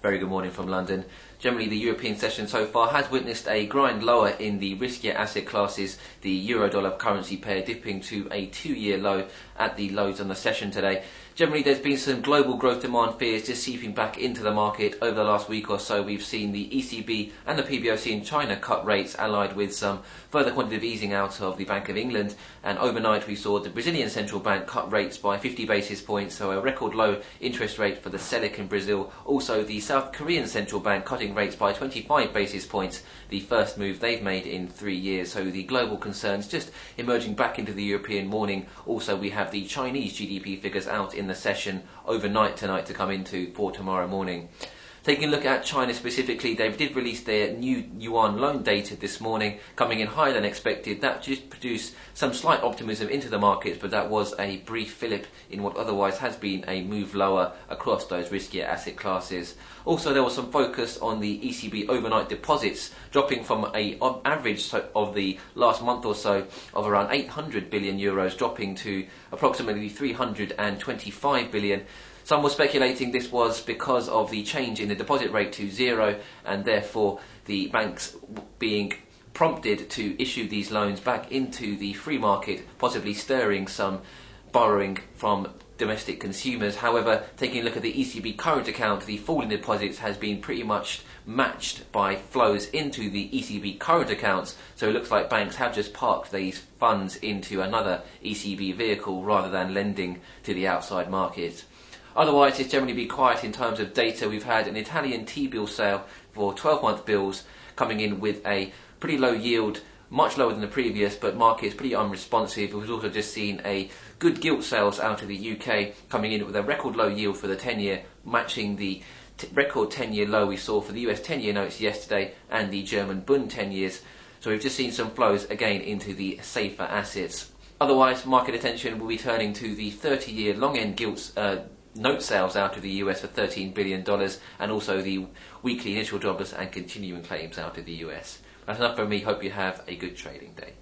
Very good morning from London. Generally, the European session so far has witnessed a grind lower in the riskier asset classes, the euro-dollar currency pair dipping to a two-year low at the lows on the session today. Generally, there's been some global growth demand fears just seeping back into the market over the last week or so. We've seen the ECB and the PBOC in China cut rates, allied with some further quantitative easing out of the Bank of England. And overnight, we saw the Brazilian central bank cut rates by 50 basis points, so a record low interest rate for the Selic in Brazil. Also, the South Korean central bank cutting rates by 25 basis points, the first move they've made in 3 years. So the global concerns just emerging back into the European morning. Also, we have the Chinese GDP figures out in the session overnight tonight to come into for tomorrow morning. Taking a look at China specifically, they did release their new yuan loan data this morning, coming in higher than expected. That just produced some slight optimism into the markets, but that was a brief fillip in what otherwise has been a move lower across those riskier asset classes. Also, there was some focus on the ECB overnight deposits, dropping from an average of the last month or so of around 800 billion euros, dropping to approximately 325 billion. Some were speculating this was because of the change in the deposit rate to zero, and therefore the banks being prompted to issue these loans back into the free market, possibly stirring some borrowing from domestic consumers. However, taking a look at the ECB current account, the fall in deposits has been pretty much matched by flows into the ECB current accounts, so it looks like banks have just parked these funds into another ECB vehicle rather than lending to the outside market. Otherwise, it's generally been quiet in terms of data. We've had an Italian T-bill sale for 12-month bills coming in with a pretty low yield, much lower than the previous, but markets pretty unresponsive. We've also just seen a good gilt sales out of the UK coming in with a record low yield for the 10-year, matching the record 10-year low we saw for the US 10-year notes yesterday and the German Bund 10 years. So we've just seen some flows again into the safer assets. Otherwise, market attention will be turning to the 30-year long-end gilts note sales out of the US for $13 billion, and also the weekly initial jobless and continuing claims out of the US. That's enough from me. Hope you have a good trading day.